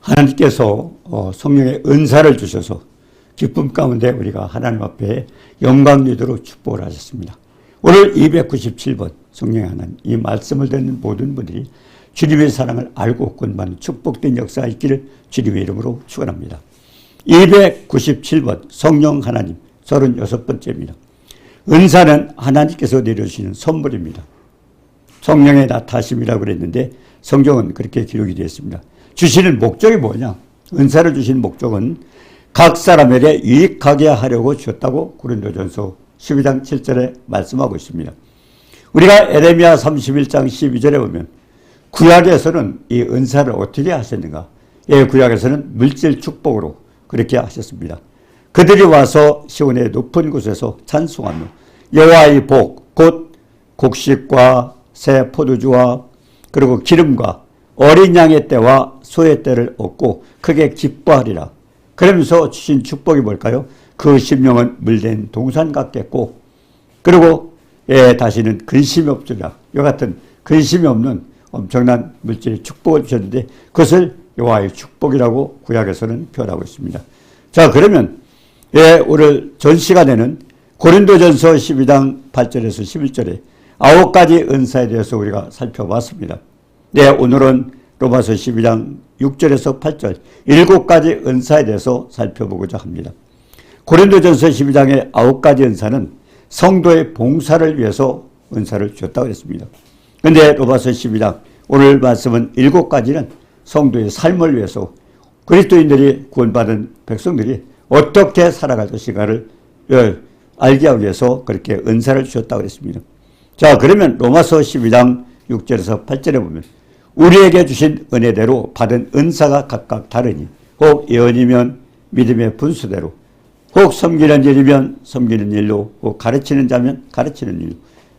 하나님께서 성령의 은사를 주셔서 기쁨 가운데 우리가 하나님 앞에 영광리도록 축복을 하셨습니다. 오늘 297번 성령의 하나님, 이 말씀을 듣는 모든 분들이 주님의 사랑을 알고 구원받는 축복된 역사가 있기를 주님의 이름으로 축원합니다. 297번 성령 하나님 36번째입니다. 은사는 하나님께서 내려주시는 선물입니다. 성령의 나타심이라고 그랬는데 성경은 그렇게 기록이 되어 있습니다. 주시는 목적이 뭐냐? 은사를 주시는 목적은 각 사람에게 유익하게 하려고 주셨다고 고린도전서 12장 7절에 말씀하고 있습니다. 우리가 에레미야 31장 12절에 보면 구약에서는 이 은사를 어떻게 하셨는가? 구약에서는 물질 축복으로 그렇게 하셨습니다. 그들이 와서 시온의 높은 곳에서 찬송하며 여호와의 복, 곧 곡식과 새 포도주와 그리고 기름과 어린 양의 때와 소의 때를 얻고 크게 기뻐하리라. 그러면서 주신 축복이 뭘까요? 그 심령은 물된 동산 같겠고 그리고 다시는 근심이 없으리라. 이와 같은 근심이 없는 엄청난 물질의 축복을 주셨는데 그것을 여호와의 축복이라고 구약에서는 표현하고 있습니다. 자, 그러면 오늘 전 시간에는 고린도전서 12장 8절에서 11절에 9가지 은사에 대해서 우리가 살펴봤습니다. 오늘은 로마서 12장 6절에서 8절 7가지 은사에 대해서 살펴보고자 합니다. 고린도전서 12장의 9가지 은사는 성도의 봉사를 위해서 은사를 주었다고 했습니다. 그런데 로마서 12장 오늘 말씀은 7가지는 성도의 삶을 위해서 그리스도인들이 구원받은 백성들이 어떻게 살아갈 것인가를 알게 하기 위해서 그렇게 은사를 주셨다고 했습니다. 자, 그러면 로마서 12장 6절에서 8절에 보면 우리에게 주신 은혜대로 받은 은사가 각각 다르니 혹 예언이면 믿음의 분수대로 혹 섬기는 일이면 섬기는 일로 혹 가르치는 자면 가르치는 일로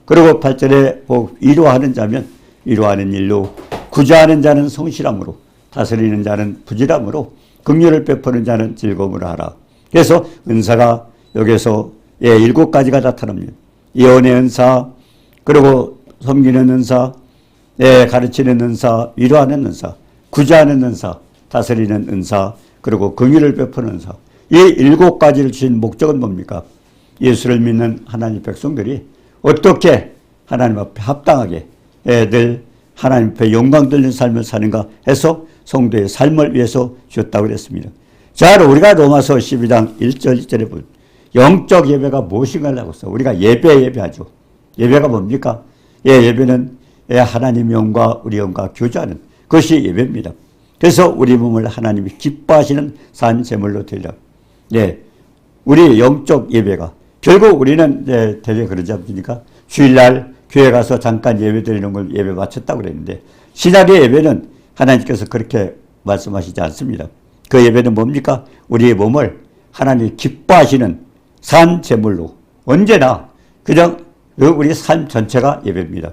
그리고 8절에 혹 위로하는 자면 위로하는 일로 구제하는 자는 성실함으로 다스리는 자는 부지람으로 긍휼을 베푸는 자는 즐거움으로 하라. 그래서 은사가 여기서 7가지가 나타납니다. 예언의 은사, 그리고 섬기는 은사, 가르치는 은사, 위로하는 은사, 구제하는 은사, 다스리는 은사, 그리고 긍휼을 베푸는 은사. 이 7가지를 주신 목적은 뭡니까? 예수를 믿는 하나님 백성들이 어떻게 하나님 앞에 합당하게 늘 하나님 앞에 영광 돌리는 삶을 사는가 해서 성도의 삶을 위해서 주었다고 그랬습니다. 자, 우리가 로마서 12장 1절 2절에 보면 영적 예배가 무엇인가를 하고 있어. 우리가 예배하죠. 예배가 뭡니까? 예배는 하나님의 영과 우리 영과 교제하는 그것이 예배입니다. 그래서 우리 몸을 하나님이 기뻐하시는 산 제물로 드리라. 우리 영적 예배가 결국 우리는 대개 그러지 않습니까? 주일날 교회 가서 잠깐 예배 드리는 걸 예배 마쳤다고 그랬는데 신약의 예배는 하나님께서 그렇게 말씀하시지 않습니다. 그 예배는 뭡니까? 우리의 몸을 하나님이 기뻐하시는 산 제물로 언제나 그냥 우리 삶 전체가 예배입니다.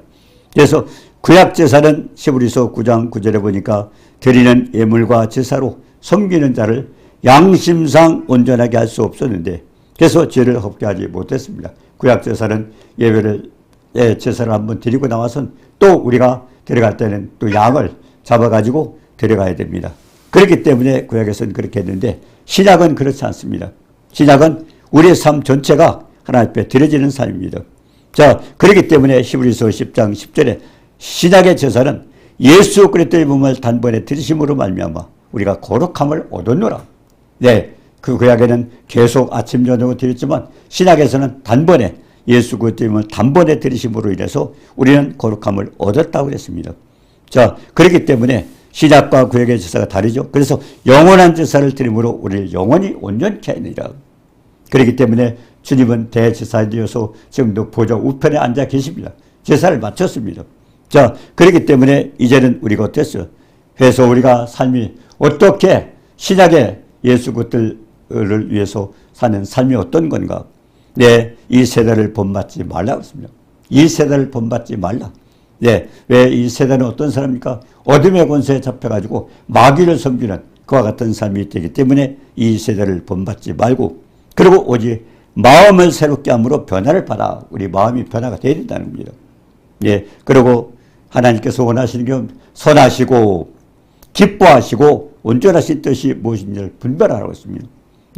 그래서 구약 제사는 히브리서 9장 9절에 보니까 드리는 예물과 제사로 섬기는 자를 양심상 온전하게 할 수 없었는데 그래서 죄를 없게 하지 못했습니다. 구약 제사는 제사를 한번 드리고 나와서는 또 우리가 데려갈 때는 또 양을 잡아가지고 데려가야 됩니다. 그렇기 때문에 구약에서는 그렇게 했는데 신약은 그렇지 않습니다. 신약은 우리의 삶 전체가 하나님 앞에 드려지는 삶입니다. 자, 그렇기 때문에 히브리서 10장 10절에 신약의 제사는 예수 그리스도의 몸을 단번에 드리심으로 말미암아 우리가 거룩함을 얻었노라. 그 구약에는 계속 아침 저녁을 드렸지만 신약에서는 단번에 예수 그리스도의 몸을 단번에 드리심으로 인해서 우리는 거룩함을 얻었다고 그랬습니다. 자, 그렇기 때문에 신약과 구약의 제사가 다르죠. 그래서 영원한 제사를 드림으로 우리를 영원히 온전케 하느니라. 그렇기 때문에 주님은 대제사에 되어서 지금도 보좌 우편에 앉아 계십니다. 제사를 마쳤습니다. 자, 그렇기 때문에 이제는 우리가 어땠어요? 그래서 우리가 삶이 어떻게 신약의 예수 그리스도를 위해서 사는 삶이 어떤 건가? 이 세대를 본받지 말라고 했습니다. 이 세대를 본받지 말라. 왜 이 세대는 어떤 사람입니까? 어둠의 권세에 잡혀가지고 마귀를 섬기는 그와 같은 삶이 되기 때문에 이 세대를 본받지 말고 그리고 오직 마음을 새롭게 함으로 변화를 받아 우리 마음이 변화가 되어야 된다는 겁니다. 그리고 하나님께서 원하시는 게 선하시고 기뻐하시고 온전하신 뜻이 무엇인지를 분별하라고 했습니다.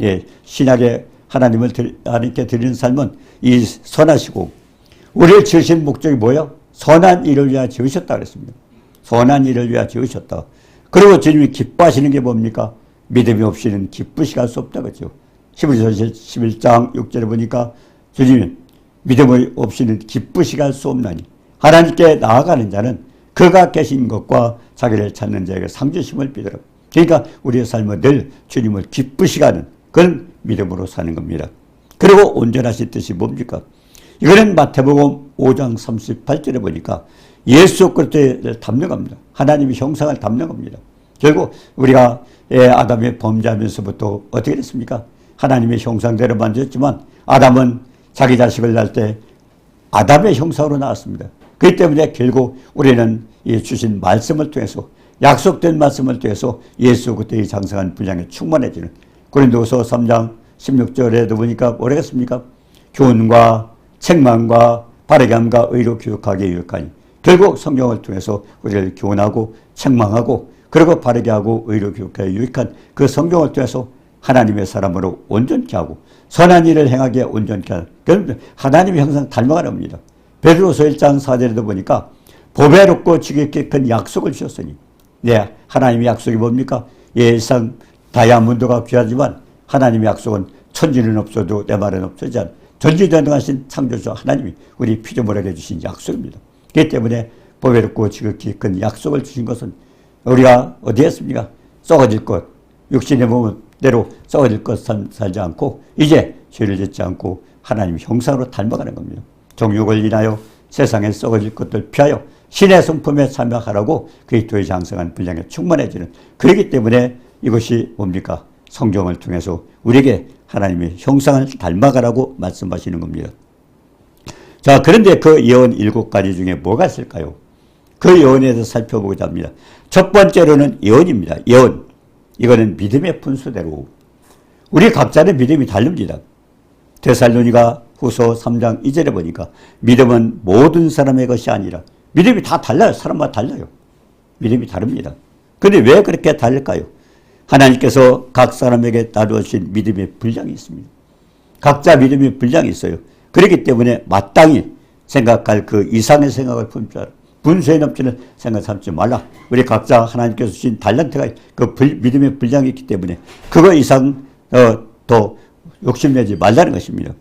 예, 신약의 하나님께 드리는 삶은 이 선하시고 우리를 지으신 목적이 뭐예요? 선한 일을 위하여 지으셨다 그랬습니다. 선한 일을 위하여 지으셨다. 그리고 주님이 기뻐하시는 게 뭡니까? 믿음이 없이는 기쁘시게 할 수 없다 그랬죠. 히브리서 11장 6절에 보니까 주님이 믿음이 없이는 기쁘시게 할 수 없나니 하나님께 나아가는 자는 그가 계신 것과 자기를 찾는 자에게 상주심을 비더라. 그러니까 우리의 삶은 늘 주님을 기쁘시게 하는 그런 믿음으로 사는 겁니다. 그리고 온전하신 뜻이 뭡니까? 이거는 마태복음 5장 38절에 보니까 예수 그리스도를 닮는 겁니다. 하나님의 형상을 닮는 겁니다. 결국 우리가 아담이 범죄하면서부터 어떻게 됐습니까? 하나님의 형상대로 만들었지만 아담은 자기 자식을 낳을 때 아담의 형상으로 나왔습니다. 그렇기 때문에 결국 우리는 이 주신 말씀을 통해서 약속된 말씀을 통해서 예수 그리스도의 장성한 분량에 충만해지는 고린도서 3장 16절에도 보니까 뭐라고 했습니까? 교훈과 책망과 바르게 함과 의로 교육하게 유익하니 결국 성경을 통해서 우리를 교훈하고 책망하고 그리고 바르게 하고 의로 교육하게 유익한 그 성경을 통해서 하나님의 사람으로 온전케 하고 선한 일을 행하게 온전케 하는 그런 하나님의 형상 닮아가는 겁니다. 베드로서 1장 4절에도 보니까 보배롭고 지극히 큰 약속을 주셨으니 네, 하나님의 약속이 뭡니까? 예상 다이아몬드가 귀하지만 하나님의 약속은 천지는 없어도 내 말은 없어지지 않아 전지전능하신 창조주 하나님이 우리 피조물에게 주신 약속입니다. 그렇기 때문에 보배롭고 지극히 큰 약속을 주신 것은 우리가 어디에 있습니까? 썩어질 것, 육신의 몸대로 썩어질 것 살지 않고 이제 죄를 짓지 않고 하나님의 형상으로 닮아가는 겁니다. 정욕을 인하여 세상에 썩어질 것들 피하여 신의 성품에 참여하라고 그리스도의 장성한 분량에 충만해지는 그렇기 때문에 이것이 뭡니까? 성경을 통해서 우리에게 하나님의 형상을 닮아가라고 말씀하시는 겁니다. 자, 그런데 그 예언 7가지 중에 뭐가 있을까요? 그 예언에 대해서 살펴보고자 합니다. 첫 번째로는 예언입니다. 예언. 이거는 믿음의 분수대로 우리 각자의 믿음이 다릅니다. 데살로니가 후서 3장 2절에 보니까 믿음은 모든 사람의 것이 아니라 믿음이 다 달라요. 사람마다 달라요. 믿음이 다릅니다. 그런데 왜 그렇게 다를까요? 하나님께서 각 사람에게 나누신 믿음의 분량이 있습니다. 각자 믿음의 분량이 있어요. 그렇기 때문에 마땅히 생각할 그 이상의 생각을 품지 말라. 분수에 넘치는 생각 삼지 말라. 우리 각자 하나님께서 주신 달란트가 그 믿음의 분량이 있기 때문에 그거 이상 더 욕심내지 말라는 것입니다.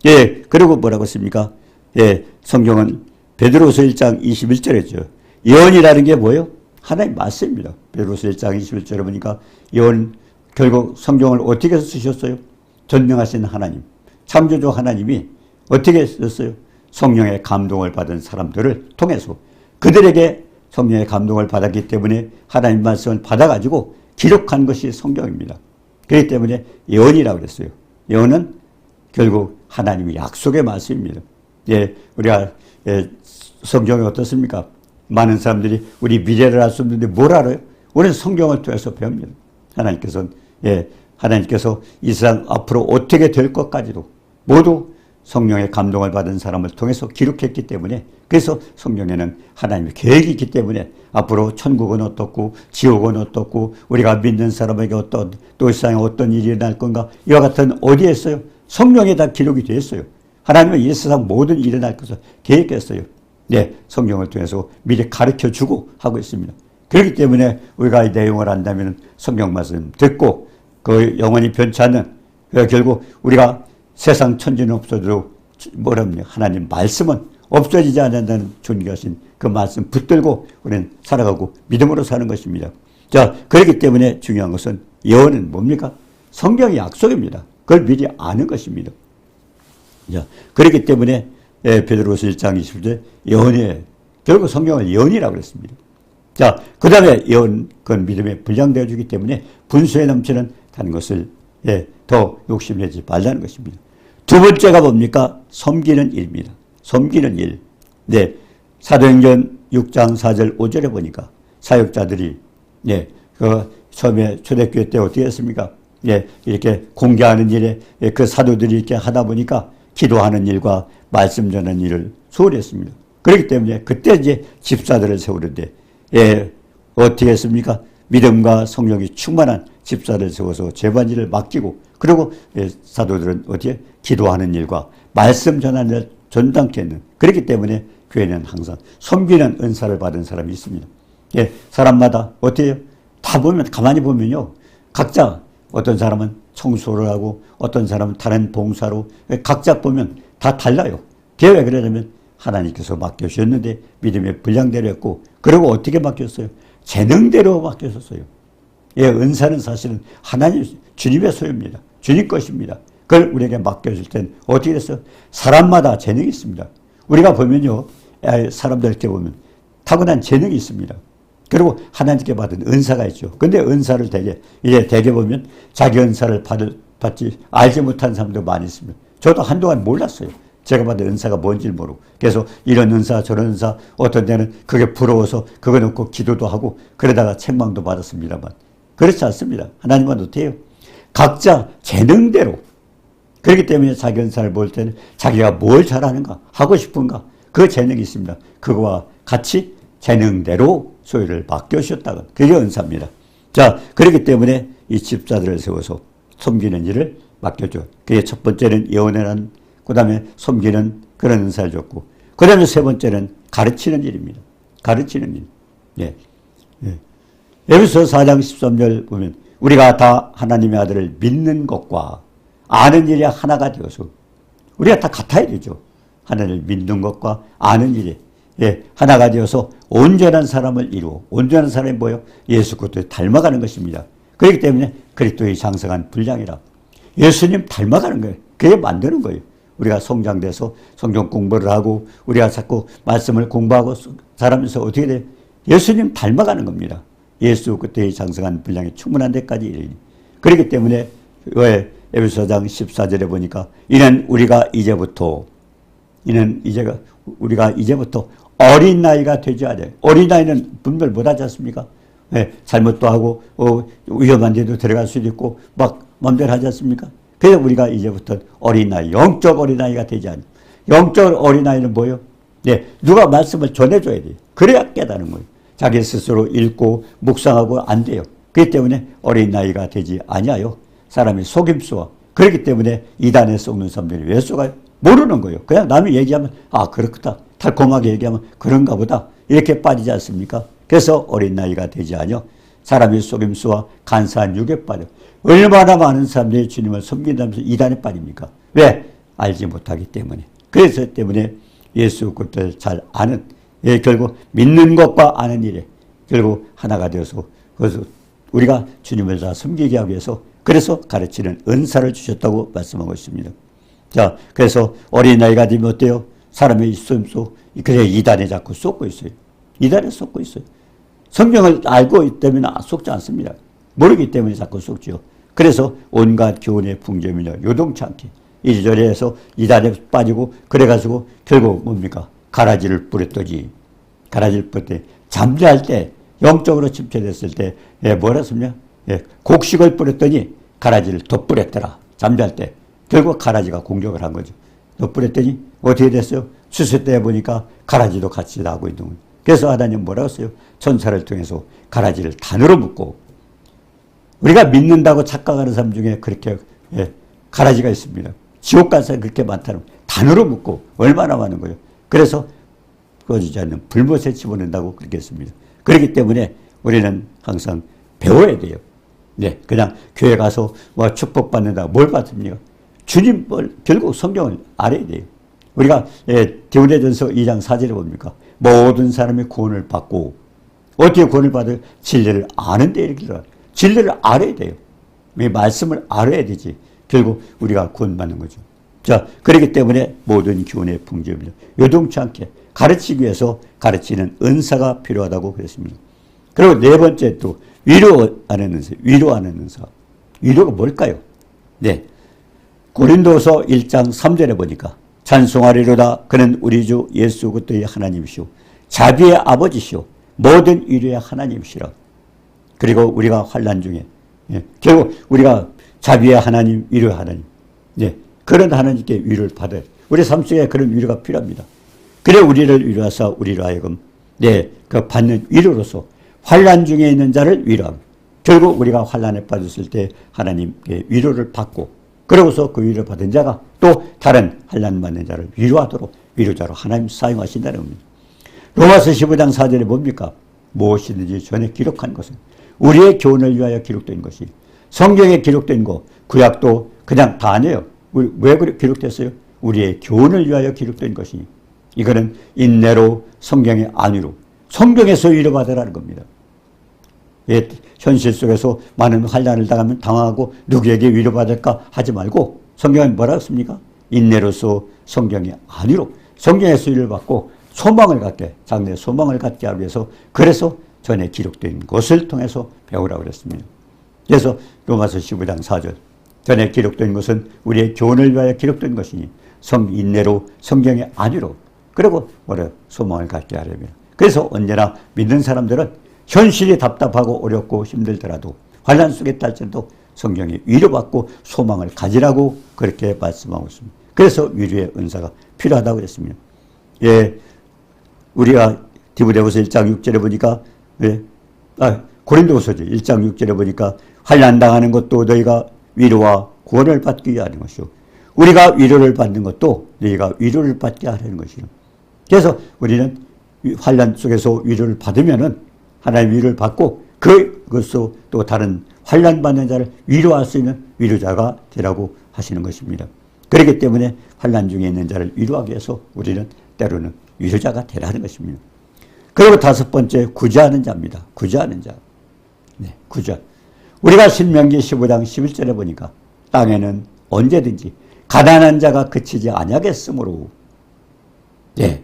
예, 그리고 뭐라고 했습니까? 예, 성경은 베드로서 1장 21절에죠. 예언이라는 게 뭐예요? 하나님 말씀입니다. 베드로서 1장 21절에 보니까 예언 결국 성경을 어떻게 쓰셨어요? 전능하신 하나님, 창조주 하나님이 어떻게 썼어요? 성령의 감동을 받은 사람들을 통해서 그들에게 성령의 감동을 받았기 때문에 하나님 말씀을 받아가지고 기록한 것이 성경입니다. 그렇기 때문에 예언이라고 그랬어요. 예언은 결국 하나님의 약속의 말씀입니다. 예, 우리가 성경이 어떻습니까? 많은 사람들이 우리 미래를 알 수 없는데 뭘 알아요? 우리는 성경을 통해서 배웁니다. 하나님께서 이 세상 앞으로 어떻게 될 것까지도 모두 성령의 감동을 받은 사람을 통해서 기록했기 때문에 그래서 성경에는 하나님의 계획이 있기 때문에 앞으로 천국은 어떻고 지옥은 어떻고 우리가 믿는 사람에게 어떤 또 이 세상에 어떤 일이 일어날 건가 이와 같은 어디에 있어요? 성령에 다 기록이 되어 있어요. 하나님은 이 세상 모든 일이 일어날 것을 계획했어요. 네, 성경을 통해서 미리 가르쳐주고 하고 있습니다. 그렇기 때문에 우리가 이 내용을 안다면 성경 말씀 듣고 그 영원히 변치 않는 결국 우리가 세상 천지는 없어도 뭐랍니까? 하나님 말씀은 없어지지 않는다는 존귀하신 그 말씀 붙들고 우리는 살아가고 믿음으로 사는 것입니다. 자, 그렇기 때문에 중요한 것은 예언은 뭡니까? 성경의 약속입니다. 그걸 미리 아는 것입니다. 자, 그렇기 때문에 베드로서 1장 20절 예언이에요. 결국 성경은 예언이라고 그랬습니다. 자, 그 다음에 예언, 그건 믿음에 분량되어 주기 때문에 분수에 넘치는 다른 것을 더 욕심내지 말라는 것입니다. 두 번째가 뭡니까? 섬기는 일입니다. 섬기는 일. 네, 사도행전 6장 4절 5절에 보니까 사역자들이 그 처음에 초대교회 때 어떻게 했습니까? 이렇게 공개하는 일에 그 사도들이 이렇게 하다 보니까 기도하는 일과 말씀 전하는 일을 소홀히 했습니다. 그렇기 때문에 그때 이제 집사들을 세우는데 어떻게 했습니까? 믿음과 성령이 충만한 집사를 세워서 재반일을 맡기고, 그리고 사도들은 어디에 기도하는 일과 말씀 전하는 일을 전담케 했는, 그렇기 때문에 교회는 항상 섬기는 은사를 받은 사람이 있습니다. 예, 사람마다 어때요? 다 보면, 가만히 보면요, 각자 어떤 사람은 청소를 하고 어떤 사람은 다른 봉사로, 각자 보면 다 달라요. 그게 왜 그러냐면 하나님께서 맡겨주셨는데 믿음의 분량대로 했고, 그리고 어떻게 맡겼어요? 재능대로 맡겼었어요. 예, 은사는 사실은 하나님, 주님의 소유입니다. 주님 것입니다. 그걸 우리에게 맡겨줄 땐 어떻게 됐어요? 사람마다 재능이 있습니다. 우리가 보면요, 사람들께 보면 타고난 재능이 있습니다. 그리고 하나님께 받은 은사가 있죠. 근데 은사를 대개 보면 자기 은사를 받지 알지 못한 사람도 많이 있습니다. 저도 한동안 몰랐어요. 제가 받은 은사가 뭔지를 모르고. 그래서 이런 은사 저런 은사, 어떤 때는 그게 부러워서 그거 놓고 기도도 하고 그러다가 책망도 받았습니다만, 그렇지 않습니다. 하나님은 어때요? 각자 재능대로. 그렇기 때문에 자기 은사를 볼 때는 자기가 뭘 잘하는가, 하고 싶은가, 그 재능이 있습니다. 그거와 같이 재능대로 소유를 맡겨주셨다고. 그게 은사입니다. 자, 그렇기 때문에 이 집사들을 세워서 섬기는 일을 맡겨줘. 그게 첫 번째는 예언하는, 그 다음에 섬기는 그런 은사를 줬고, 그 다음에 세 번째는 가르치는 일입니다. 가르치는 일. 예. 예. 에베소 4장 13절 보면 우리가 다 하나님의 아들을 믿는 것과 아는 일이 하나가 되어서, 우리가 다 같아야 되죠. 하나님을 믿는 것과 아는 일이, 예, 하나가 되어서 온전한 사람을 이루어, 온전한 사람이 뭐예요? 예수 그리스도를 닮아가는 것입니다. 그렇기 때문에 그리스도의 장성한 분량이라, 예수님 닮아가는 거예요. 그게 만드는 거예요. 우리가 성장돼서 성경 공부를 하고 우리가 자꾸 말씀을 공부하고 자라면서 어떻게 돼요? 예수님 닮아가는 겁니다. 예수 그리스도의 장성한 분량이 충분한 데까지 이르니. 그렇기 때문에 왜 에베소서 14절에 보니까 이는 우리가 이제부터 어린 나이가 되지 않아요. 어린 나이는 분별 못하지 않습니까? 네, 잘못도 하고 위험한 데도 들어갈 수도 있고 막 마음대로 하지 않습니까? 그래서 우리가 이제부터 어린 나이, 영적 어린 나이가 되지 않아요. 영적 어린 나이는 뭐예요? 네, 누가 말씀을 전해줘야 돼요. 그래야 깨닫는 거예요. 자기 스스로 읽고 묵상하고 안 돼요. 그렇기 때문에 어린 나이가 되지 아니하여 사람이 속임수와, 그렇기 때문에 이단에 속는 사람들이 왜 속아요? 모르는 거예요. 그냥 남이 얘기하면 그렇다. 달콤하게 얘기하면 그런가 보다. 이렇게 빠지지 않습니까? 그래서 어린 나이가 되지 않여 사람의 속임수와 간사한 육에 빠져. 얼마나 많은 사람들이 주님을 섬긴다면서 이단에 빠집니까? 왜? 알지 못하기 때문에. 그래서 때문에 예수 그리스도를 잘 아는, 결국 믿는 것과 아는 일에 결국 하나가 되어서, 그래서 우리가 주님을 다 섬기게 하기 위해서 그래서 가르치는 은사를 주셨다고 말씀하고 있습니다. 자, 그래서 어린아이가 되면 어때요? 사람의 속임수, 그래 이단에 자꾸 쏟고 있어요. 이단에 쏟고 있어요. 성경을 알고 있기 때문에 속지 않습니다. 모르기 때문에 자꾸 속죠. 그래서 온갖 교훈의 풍점이냐 요동치 않게 이리저리 해서 이단에 빠지고, 그래가지고 결국 뭡니까? 가라지를 뿌렸더니, 가라지를 뿌렸더니 잠잘 때, 영적으로 침체됐을 때 뭐라 했습니까? 곡식을 뿌렸더니 가라지를 더 뿌렸더라. 잠잘 때. 결국 가라지가 공격을 한 거죠. 더 뿌렸더니 어떻게 됐어요? 추수 때 보니까 가라지도 같이 나고 있는 거예요. 그래서 하나님 뭐라고 했어요? 천사를 통해서 가라지를 단으로 묶고, 우리가 믿는다고 착각하는 사람 중에 그렇게 가라지가 있습니다. 지옥 간 사람이 그렇게 많다는 거예요. 단으로 묶고 얼마나 많은 거예요. 그래서 꺼지지 않는 불못에 집어넣는다고 그렇게 했습니다. 그렇기 때문에 우리는 항상 배워야 돼요. 네, 그냥 교회 가서 축복받는다. 뭘 받습니까? 주님, 결국 성경을 알아야 돼요. 우리가 디모데전서 2장 4절에 봅니까? 모든 사람이 구원을 받고, 어떻게 구원을 받아요? 진리를 아는데 이렇게 들어가요. 진리를 알아야 돼요. 이 말씀을 알아야 되지. 결국 우리가 구원받는 거죠. 자, 그렇기 때문에 모든 교훈의 풍조입니다. 요동치 않게 가르치기 위해서 가르치는 은사가 필요하다고 그랬습니다. 그리고 네 번째 또 위로하는 은사, 위로하는 은사. 위로가 뭘까요? 네. 고린도서 1장 3절에 보니까 찬송하리로다. 그는 우리 주 예수 그리스도의 하나님이시오. 자비의 아버지시오. 모든 위로의 하나님이시라. 그리고 우리가 환난 중에 결국 우리가 자비의 하나님, 위로의 하나님, 그런 하나님께 위로를 받아야 돼요. 우리 삶 속에 그런 위로가 필요합니다. 그래 우리를 위로하사 우리로 하여금 그 받는 위로로서 환난 중에 있는 자를 위로하고, 결국 우리가 환난에 빠졌을 때 하나님께 위로를 받고, 그러고서 그 위로를 받은 자가 또 다른 환난 받는 자를 위로하도록 위로자로 하나님 사용하신다는 겁니다. 로마서 15장 4절에 뭡니까? 무엇이든지 전에 기록한 것은 우리의 교훈을 위하여 기록된 것이, 성경에 기록된 거, 구약도 그냥 다 아니에요. 왜 기록됐어요? 우리의 교훈을 위하여 기록된 것이, 이거는 인내로, 성경의 안위로, 성경에서 위로받으라는 겁니다. 예, 현실 속에서 많은 환난을 당하고 누구에게 위로받을까 하지 말고, 성경은 뭐라고 했습니까? 인내로서 성경의 안위로, 성경에서 위로를 받고 소망을 갖게, 장래의 소망을 갖게 하기 위해서, 그래서 전에 기록된 것을 통해서 배우라고 그랬습니다. 그래서 로마서 15장 4절, 전에 기록된 것은 우리의 교훈을 위하여 기록된 것이니 인내로, 성경의 안위로, 그리고 소망을 갖게 하려면. 그래서 언제나 믿는 사람들은 현실이 답답하고 어렵고 힘들더라도, 환난 속에 탈지라도 성경에 위로받고 소망을 가지라고 그렇게 말씀하고 있습니다. 그래서 위로의 은사가 필요하다고 그랬습니다. 예, 우리가 디모데후서 1장 6절에 보니까, 고린도후서 1장 6절에 보니까 환난 당하는 것도 너희가 위로와 구원을 받기 위하는 것이요, 우리가 위로를 받는 것도 너희가 위로를 받게 하려는 것이요. 그래서 우리는 환난 속에서 위로를 받으면은 하나님 위로를 받고, 그것으로 또 다른 환난 받는 자를 위로할 수 있는 위로자가 되라고 하시는 것입니다. 그렇기 때문에 환난 중에 있는 자를 위로하기 위해서 우리는 때로는 위로자가 되라는 것입니다. 그리고 다섯 번째, 구제하는 자입니다. 구제하는 자. 네, 구제. 우리가 신명기 15장 11절에 보니까 땅에는 언제든지 가난한 자가 그치지 아니하겠으므로, 네,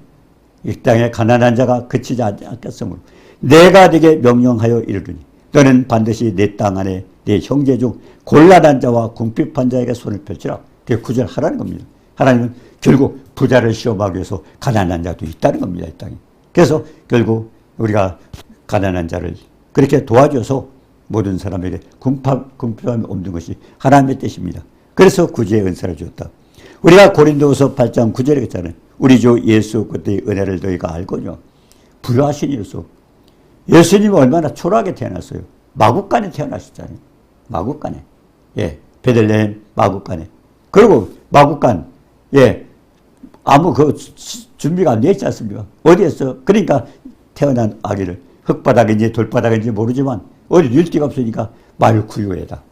이 땅에 가난한 자가 그치지 않겠으므로 내가 네게 명령하여 이르르니 너는 반드시 내 땅 안에 내 형제 중 곤란한 자와 궁핍한 자에게 손을 펼치라. 그게 구제하라는 겁니다. 하나님은 결국 부자를 시험하기 위해서 가난한 자도 있다는 겁니다, 이 땅에. 그래서 결국 우리가 가난한 자를 그렇게 도와줘서 모든 사람에게 궁핍함이 없는 것이 하나님의 뜻입니다. 그래서 구제의 은사를 주었다. 우리가 고린도후서 8장 9절에 했잖아요. 우리 주 예수 그리스도의 은혜를 너희가 알거니와 부요하신 이로써. 예수님이 얼마나 초라하게 태어났어요. 마국간에 태어나셨잖아요. 마국간에. 예, 베들레헴 마국간에. 그리고 마국간, 예, 아무 준비가 안 되어 있지 않습니까? 어디에서? 그러니까 태어난 아기를 흙바닥인지 돌바닥인지 모르지만 어디 늘 데가 없으니까 말구유에다.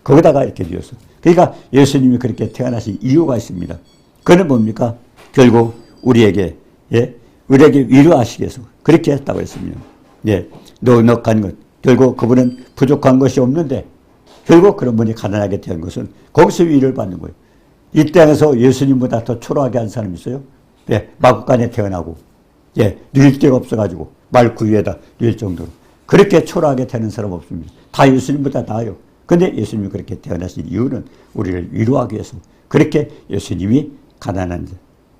거기다가 이렇게 뉘었어. 그러니까 예수님이 그렇게 태어나신 이유가 있습니다. 그는 뭡니까? 결국 우리에게, 예, 우리에게 위로하시기 위해서 그렇게 했다고 했습니다. 예, 넉넉한 것. 결국 그분은 부족한 것이 없는데, 결국 그런 분이 가난하게 태어난 것은 거기서 위로를 받는 거예요. 이 땅에서 예수님보다 더 초라하게 한 사람이 있어요? 예, 마국간에 태어나고, 예, 누일 데가 없어가지고 말구유에다 누일 정도로. 그렇게 초라하게 되는 사람 없습니다. 다 예수님보다 나아요. 근데 예수님이 그렇게 태어나신 이유는 우리를 위로하기 위해서, 그렇게 예수님이 가난한 자,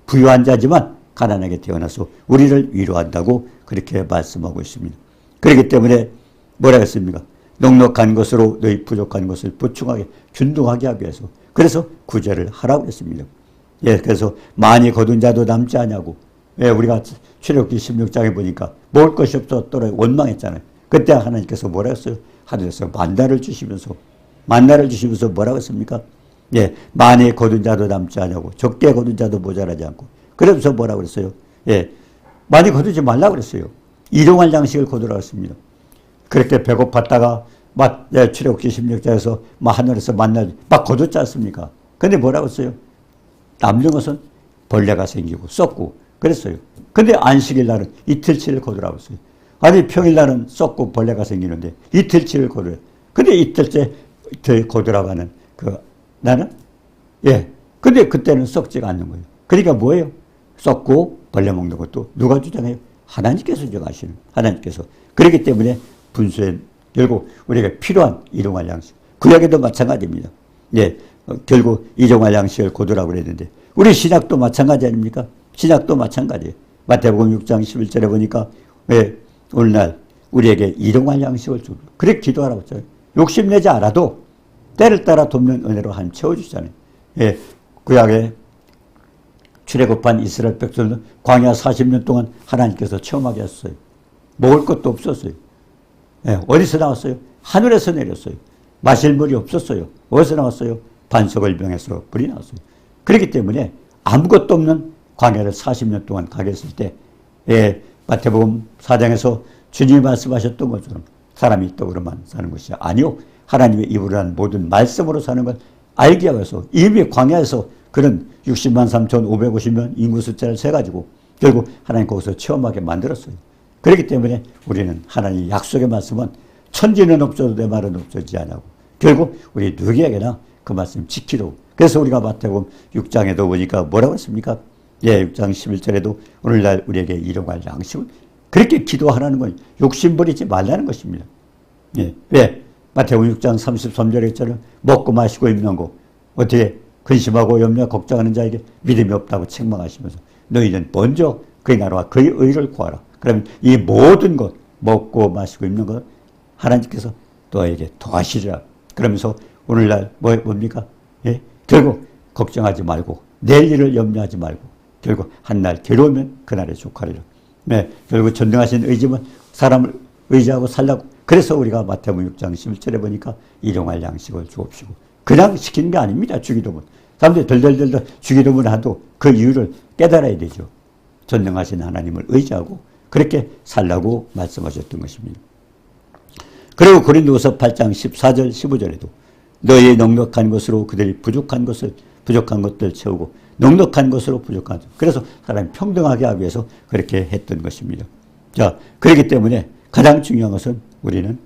부유한 자지만 가난하게 태어나서 우리를 위로한다고 그렇게 말씀하고 있습니다. 그렇기 때문에 뭐라 했습니까? 넉넉한 것으로 너희 부족한 것을 보충하게, 균등하게 하기 위해서. 그래서 구제를 하라고 했습니다. 예, 그래서 많이 거둔 자도 남지 않냐고. 예, 우리가 출애굽기 16장에 보니까 먹을 것이 없었더라 원망했잖아요. 그때 하나님께서 뭐라 했어요? 하늘에서 만나를 주시면서 뭐라고 했습니까? 예, 많이 거둔 자도 남지 않냐고, 적게 거둔 자도 모자라지 않고. 그러면서 뭐라고 그랬어요? 예, 많이 거두지 말라고 그랬어요. 일용할 양식을 거두라고 했습니다. 그렇게 배고팠다가 예, 출애굽기 16장에서 하늘에서 만나를 막 거뒀지 않습니까? 근데 뭐라고 했어요? 남는 것은 벌레가 생기고 썩고 그랬어요. 근데 안식일 날은 이틀치를 거두라고 했어요. 아니, 평일날은 썩고 벌레가 생기는데 이틀치를 거두래. 근데 이틀째 거두라고 하는 나는, 예, 근데 그때는 썩지가 않는 거예요. 그러니까 뭐예요? 썩고 벌레 먹는 것도 누가 주장해요? 하나님께서 주장하시는, 하나님께서. 그렇기 때문에 분수에 결국 우리가 필요한 일용할 양식, 구약에도 마찬가지입니다. 예, 결국 일용할 양식을 거두라고 그랬는데, 우리 신약도 마찬가지 아닙니까? 신약도 마찬가지예요. 마태복음 6장 11절에 보니까, 왜 오늘날 우리에게 일용할 양식을 주고, 그렇게 기도하라고 했잖아요. 욕심내지 않아도 때를 따라 돕는 은혜로 하나님 채워주잖아요. 예, 구약에 출애굽한 이스라엘 백성들은 광야 40년 동안 하나님께서 체험하게 했어요. 먹을 것도 없었어요. 예, 어디서 나왔어요? 하늘에서 내렸어요. 마실 물이 없었어요. 어디서 나왔어요? 반석을 병에서 불이 나왔어요. 그렇기 때문에 아무것도 없는 광야를 40년 동안 가게 했을 때, 예, 마태복음 4장에서 주님이 말씀하셨던 것처럼 사람이 떡으로만 사는 것이 아니요, 하나님의 입으로 하는 모든 말씀으로 사는 걸 알게 하여서 이미 광야에서 그런 60만 3,550명 인구 숫자를 세가지고 결국 하나님 거기서 체험하게 만들었어요. 그렇기 때문에 우리는 하나님 약속의 말씀은 천지는 없어도 내 말은 없어지지 않냐고. 결국 우리 누구에게나 그 말씀 지키도록. 그래서 우리가 마태복음 6장에도 보니까 뭐라고 했습니까? 예, 6장 11절에도 오늘날 우리에게 일용할 양식을 그렇게 기도하라는 건 욕심부리지 말라는 것입니다. 예, 왜? 마태복음 6장 33절에 있잖아요. 먹고 마시고 입는 거 어떻게 근심하고 염려 걱정하는 자에게 믿음이 없다고 책망하시면서 너희는 먼저 그의 나라와 그의 의를 구하라. 그러면 이 모든 것 먹고 마시고 입는 것 하나님께서 너에게 더하시리라. 그러면서 오늘날 뭡니까? 예? 결국 걱정하지 말고 내일 일을 염려하지 말고 결국 한날 괴로우면 그날에 족하리라. 네, 결국 전능하신 의지면 사람을 의지하고 살라고. 그래서 우리가 마태복음 6장 11절에 보니까 일용할 양식을 주옵시고 그냥 시키는 게 아닙니다. 주기도문. 사람들이 덜덜덜 주기도문을 하도 그 이유를 깨달아야 되죠. 전능하신 하나님을 의지하고 그렇게 살라고 말씀하셨던 것입니다. 그리고 고린도후서 8장 14절 15절에도 너희의 넉넉한 것으로 그들이 부족한 것들 채우고 넉넉한 것으로 부족한 것. 그래서 사람이 평등하게 하기 위해서 그렇게 했던 것입니다. 자, 그렇기 때문에 가장 중요한 것은 우리는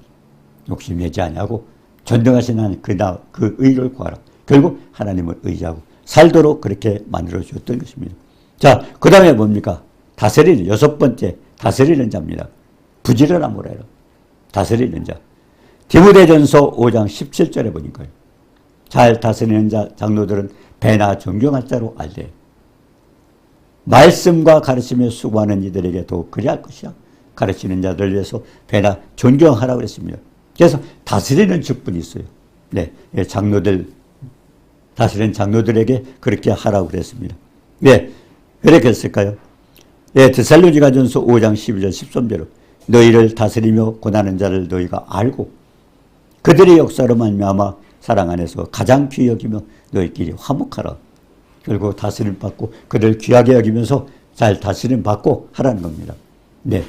욕심내지 아니하고 전능하신 하나님 그 의를 구하라. 결국 하나님을 의지하고 살도록 그렇게 만들어 주었던 것입니다. 자, 그 다음에 뭡니까? 다스리는 여섯 번째 다스리는 자입니다. 부지런함으로 해라. 다스리는 자. 디모데전서 5장 17절에 보니까요. 잘 다스리는 자 장로들은 배나 존경할 자로 알되 말씀과 가르침에 수고하는 이들에게 더욱 그리할 것이야. 가르치는 자들을 위해서 배나 존경하라고 그랬습니다. 그래서 다스리는 직분이 있어요. 네, 장로들 다스리는 장로들에게 그렇게 하라고 그랬습니다. 왜 그렇게 했을까요? 예, 데살로니가전서 5장 12절 13절로 너희를 다스리며 권하는 자를 너희가 알고 그들의 역사로 말미암아 사랑 안에서 가장 귀히 여기며 너희끼리 화목하라. 결국 다스림 받고 그들을 귀하게 여기면서 잘 다스림 받고 하라는 겁니다. 네,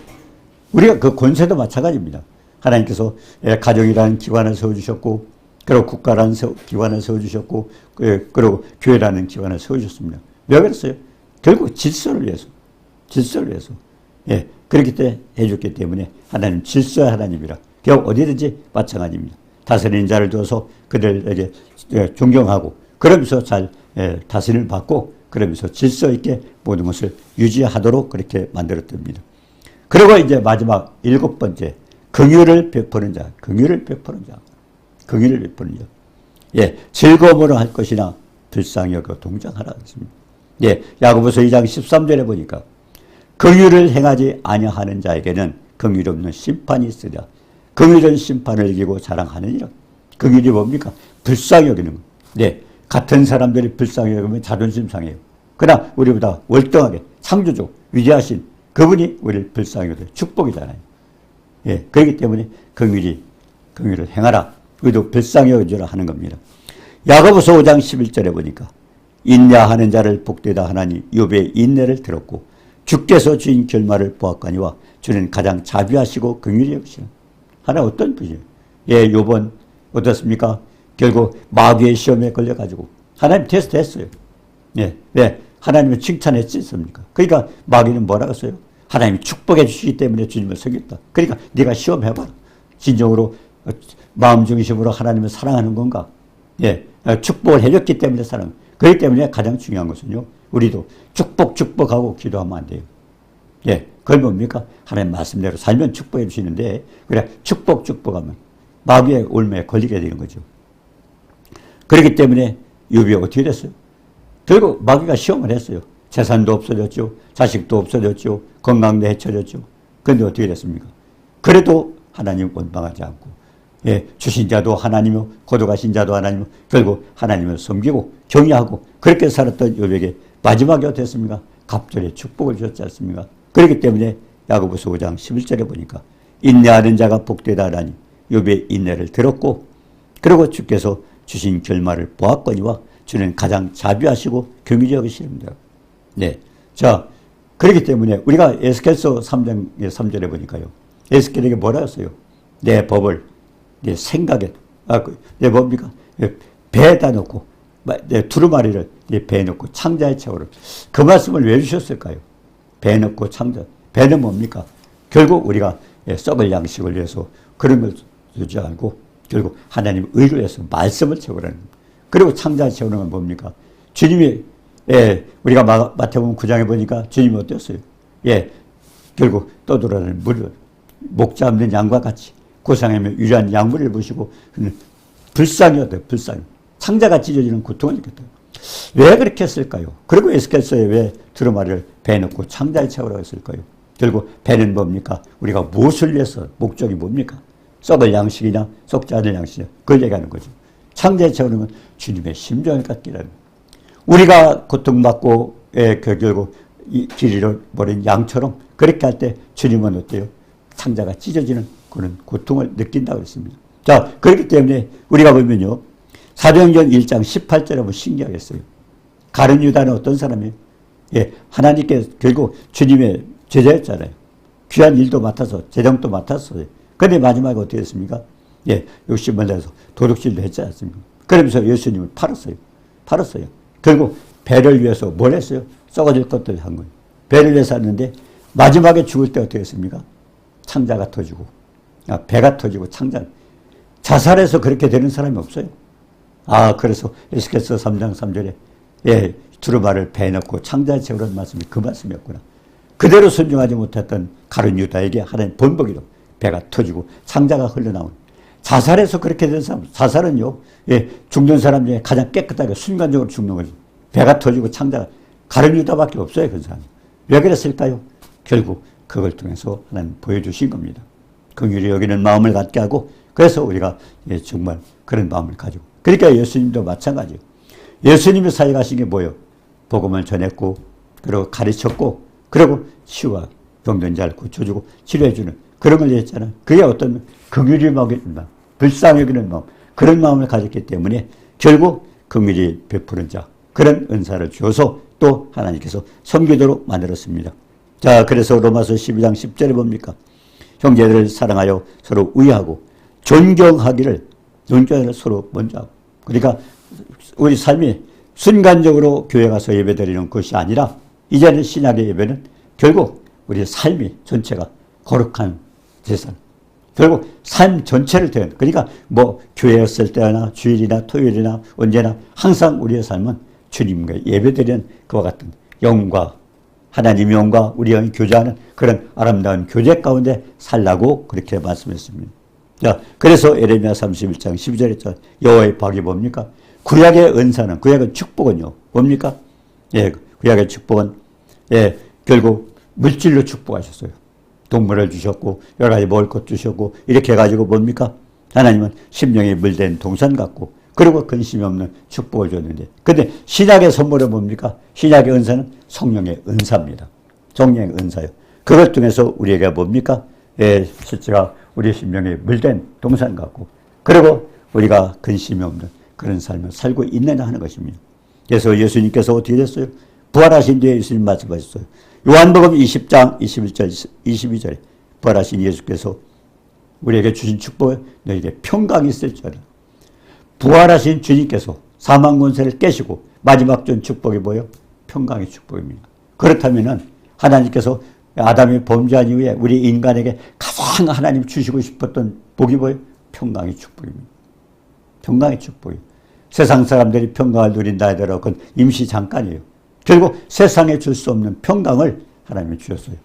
우리가 그 권세도 마찬가지입니다. 하나님께서 가정이라는 기관을 세워주셨고 그리고 국가라는 기관을 세워주셨고 그리고 교회라는 기관을 세워주셨습니다. 왜 그랬어요? 결국 질서를 위해서. 예, 그렇기 때문에 해줬기 때문에 하나님 질서의 하나님이라. 결국 어디든지 마찬가지입니다. 다스리는 자를 둬서 그들에게 존경하고 그러면서 잘 다스림을 받고 그러면서 질서 있게 모든 것을 유지하도록 그렇게 만들었답니다. 그리고 이제 마지막 일곱 번째 긍휼을 베푸는 자. 예, 즐거움으로 할 것이나 불쌍히 여겨 동정하라 했습니다. 예, 야고보서 2장 13절에 보니까 긍휼을 행하지 아니하는 자에게는 긍휼이 없는 심판이 있으리라. 긍휼은 심판을 이기고 자랑하느니라. 긍휼이 뭡니까? 불쌍히 여기는 것. 네, 같은 사람들이 불쌍히 여기면 자존심 상해요. 그러나 우리보다 월등하게 창조적 위대하신 그분이 우리를 불쌍히 여기는 축복이잖아요. 예, 그렇기 때문에 긍휼을 행하라. 우리도 불쌍히 여겨주라 하는 겁니다. 야고보서 5장 11절에 보니까 인내하는 자를 복되다 하나니 욥의 인내를 들었고 주께서 주인 결말을 보았거니와 주는 가장 자비하시고 긍휼히 여기시는 하나님 어떤 분이에요? 예, 욥은 어떻습니까? 결국 마귀의 시험에 걸려가지고 하나님 테스트 했어요. 예, 네, 하나님은 칭찬했지 않습니까? 그러니까 마귀는 뭐라고 했어요? 하나님이 축복해 주시기 때문에 주님을 섬겼다. 그러니까 네가 시험해봐라. 진정으로 마음 중심으로 하나님을 사랑하는 건가? 예, 축복을 해줬기 때문에 사랑. 그렇기 때문에 가장 중요한 것은요. 우리도 축복하고 기도하면 안 돼요. 예, 그걸 뭡니까? 하나님 말씀대로 살면 축복해 주시는데 그래 축복하면 마귀의 올매에 걸리게 되는 거죠. 그렇기 때문에 욥이 어떻게 됐어요? 결국 마귀가 시험을 했어요. 재산도 없어졌죠. 자식도 없어졌죠. 건강도 해쳐졌죠. 그런데 어떻게 됐습니까? 그래도 하나님 원망하지 않고 예, 주신 자도 하나님이요 거듭하신 자도 하나님이요 결국 하나님을 섬기고 경외하고 그렇게 살았던 욥에게 마지막에 어땠습니까? 갑절의 축복을 주셨지 않습니까? 그렇기 때문에 야고보서 5장 11절에 보니까 인내하는 자가 복되다 하니 욥의 인내를 들었고 그리고 주께서 주신 결말을 보았거니와 주는 가장 자비하시고 긍휼히 여기시는다. 네. 자, 그렇기 때문에 우리가 에스겔서 3장 3절에 보니까요. 에스겔에게 뭐라 했어요? 내 법을 내 생각에 내 뭡니까? 배에다 놓고 내 두루마리를 내 배에 놓고 창자의 채우를 그 말씀을 왜 주셨을까요? 배에 놓고 창자. 배는 뭡니까? 결국 우리가 썩을 양식을 위해서 그런 걸 주지 않고 결국 하나님 의를 위해서 말씀을 채우라는 겁니다. 그리고 창자에 채우는 건 뭡니까? 주님이 우리가 마태복음 9장에 보니까 주님이 어땠어요? 결국 떠돌아다니는 물을 목자 없는 양과 같이 고상하며 유리한 양물을 보시고 불쌍이었대요. 불쌍히. 창자가 찢어지는 고통을 느꼈대요. 왜 그렇게 했을까요? 그리고 에스겔서에 왜 두루마리를 배에 넣고 창자에 채우라고 했을까요? 결국 배는 뭡니까? 우리가 무엇을 위해서 목적이 뭡니까? 썩을 양식이냐 썩지 않을 양식이냐 그걸 얘기하는 거죠. 창자에 채우는 건 주님의 심정을 갖기라는 거예요. 우리가 고통받고 결국 길 잃어버린 양처럼 그렇게 할 때 주님은 어때요? 창자가 찢어지는 그런 고통을 느낀다고 했습니다. 자, 그렇기 때문에 우리가 보면요. 사도행전 1장 18절에 보면 신기하겠어요. 가룟 유다는 어떤 사람이에요? 하나님께 결국 주님의 제자였잖아요. 귀한 일도 맡아서 재정도 맡았어요. 그런데 마지막에 어떻게 했습니까? 욕심을 내서 도둑질도 했지 않습니까? 그러면서 예수님을 팔았어요. 결국 배를 위해서 뭘 했어요? 썩어질 것들을 한 거예요. 배를 위해서 했는데 마지막에 죽을 때 어떻게 했습니까? 창자가 터지고 배가 터지고 창자 자살해서 그렇게 되는 사람이 없어요. 그래서 에스겔서 3장 3절에 두루마리를 배에 넣고 창자에 채우라는 말씀이 그 말씀이었구나. 그대로 순종하지 못했던 가룟 유다에게 하나님 본보기로 배가 터지고 창자가 흘러나오는 자살해서 그렇게 된 사람. 자살은요 죽는 사람 중에 가장 깨끗하게 순간적으로 죽는 거죠. 배가 터지고 창자가 가룟 유다밖에 없어요. 그 사람이. 왜 그랬을까요? 결국 그걸 통해서 하나님 보여주신 겁니다. 긍휼히 여기는 마음을 갖게 하고 그래서 우리가 정말 그런 마음을 가지고 그러니까 예수님도 마찬가지예요. 예수님이 사역하신 게 뭐예요? 복음을 전했고 그리고 가르쳤고 그리고 치유와 병든 자를 고쳐주고 치료해주는 그런 걸 했잖아요. 그게 어떤 긍휼히 여기는 마음, 불쌍히 여기는 마음 그런 마음을 가졌기 때문에 결국 긍휼히 베푸는 자 그런 은사를 주어서 또 하나님께서 섬기도록 만들었습니다. 자, 그래서 로마서 12장 10절에 뭡니까? 형제들을 사랑하여 서로 우애하고 존경하기를 서로 먼저 하고. 그러니까 우리 삶이 순간적으로 교회 가서 예배드리는 것이 아니라 이제는 신약의 예배는 결국 우리 삶이 전체가 거룩한 제사. 결국 삶 전체를 대하는. 그러니까 뭐 교회였을 때나 주일이나 토요일이나 언제나 항상 우리의 삶은 주님과 예배드리는 그와 같은 영과 하나님의 영과 우리 영이 교제하는 그런 아름다운 교제 가운데 살라고 그렇게 말씀했습니다. 자, 그래서 에레미야 31장 12절에 했죠. 여호와의 박이 뭡니까? 구약의 은사는, 구약의 축복은요. 뭡니까? 구약의 축복은 결국 물질로 축복하셨어요. 동물을 주셨고 여러 가지 먹을 것 주셨고 이렇게 해가지고 뭡니까? 하나님은 심령이 물된 동산 같고 그리고 근심이 없는 축복을 줬는데 근데 신약의 선물은 뭡니까? 신약의 은사는 성령의 은사입니다. 성령의 은사요. 그걸 통해서 우리에게 뭡니까? 실제가 우리 심령이 물된 동산 같고 그리고 우리가 근심이 없는 그런 삶을 살고 있느냐 하는 것입니다. 그래서 예수님께서 어떻게 됐어요? 부활하신 뒤에 예수님 말씀하셨어요. 요한복음 20장 21절 22절에 부활하신 예수께서 우리에게 주신 축복은 너에게 평강이 있을 줄 알아. 부활하신 주님께서 사망 권세를 깨시고 마지막 준 축복이 뭐예요? 평강의 축복입니다. 그렇다면 하나님께서 아담이 범죄한 이후에 우리 인간에게 가장 하나님 주시고 싶었던 복이 뭐예요? 평강의 축복입니다. 평강의 축복이에요. 세상 사람들이 평강을 누린다 하더라도 그건 임시 잠깐이에요. 결국 세상에 줄 수 없는 평강을 하나님이 주셨어요.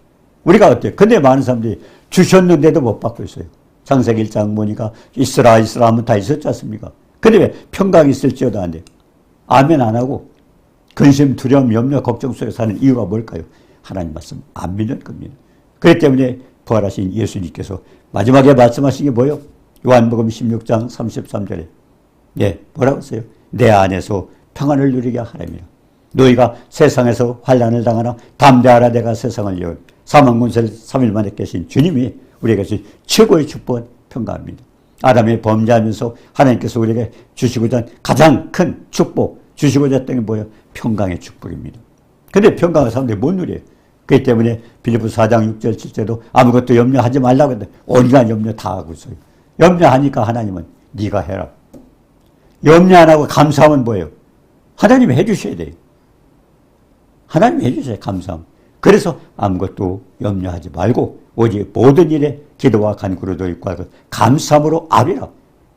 우리가 어때요? 근데 많은 사람들이 주셨는데도 못 받고 있어요. 창세기 1장 보니까 있으라 하면 다 있었지 않습니까? 근데 왜 평강이 있을지어도 안 돼요? 아멘 안 하고 근심, 두려움, 염려, 걱정 속에 사는 이유가 뭘까요? 하나님 말씀 안 믿는 겁니다. 그렇기 때문에 부활하신 예수님께서 마지막에 말씀하신 게 뭐예요? 요한복음 16장 33절에 뭐라고 했어요? 내 안에서 평안을 누리게 하라며 너희가 세상에서 환난을 당하나 담대하라 내가 세상을 이겨 사망 권세를 3일 만에 깨신 주님이 우리에게 주신 최고의 축복은 평강입니다. 아담이 범죄하면서 하나님께서 우리에게 주시고자 한 가장 큰 축복, 주시고자 했던 게 뭐예요? 평강의 축복입니다. 그런데 평강을 사람들이 못 누려요. 그렇기 때문에 빌립보서 4장 6절 7절도 아무것도 염려하지 말라고 했는데 온갖 염려 다 하고 있어요. 염려하니까 하나님은 네가 해라. 염려 안 하고 감사하면 뭐예요? 하나님이 해주셔야 돼요. 하나님이 해주셔야 감사함. 그래서 아무것도 염려하지 말고 오직 모든 일에 기도와 간구로도 있고 감사함으로 아뢰라.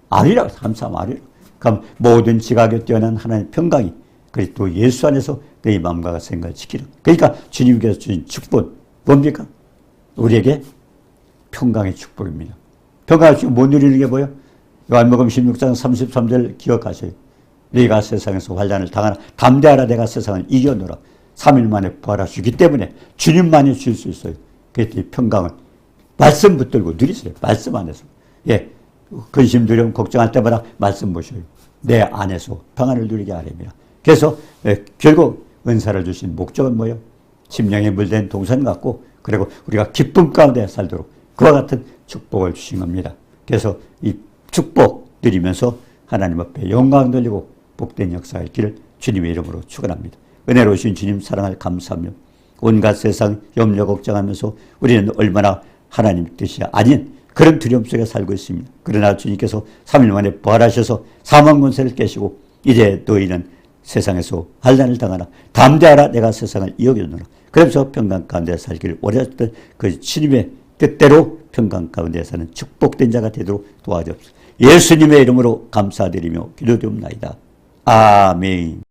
아뢰라. 감사함 아뢰라. 그럼 모든 지각에 뛰어난 하나님의 평강이 그리고 또 예수 안에서 내 마음과 생각을 지키라. 그러니까 주님께서 주신 축복 뭡니까? 우리에게 평강의 축복입니다. 평강의 축복 못 누리는 게 뭐예요? 요한복음 16장 33절 기억하세요. 네가 세상에서 환난을 당하나 담대하라 내가 세상을 이겨노라. 3일 만에 부활하시기 때문에 주님만이 줄 수 있어요. 그래서 평강을 말씀 붙들고 누리세요. 말씀 안에서. 예, 근심 두려움 걱정할 때마다 말씀 보셔요. 내 안에서 평안을 누리게 하렵니다. 그래서 결국 은사를 주신 목적은 뭐예요? 심령에 물든 동산 같고 그리고 우리가 기쁨 가운데 살도록 그와 같은 축복을 주신 겁니다. 그래서 이 축복 누리면서 하나님 앞에 영광 돌리고 복된 역사의 길을 주님의 이름으로 축원합니다. 은혜로우신 주님 사랑을 감사하며 온갖 세상 염려 걱정하면서 우리는 얼마나 하나님 뜻이 아닌 그런 두려움 속에 살고 있습니다. 그러나 주님께서 3일 만에 부활하셔서 사망 권세를 깨시고 이제 너희는 세상에서 환난을 당하나 담대하라 내가 세상을 이겨노라. 그러면서 평강 가운데 살기를 원하셨던 그 주님의 뜻대로 평강 가운데 사는 축복된 자가 되도록 도와주옵소서. 예수님의 이름으로 감사드리며 기도드립니다. 아멘.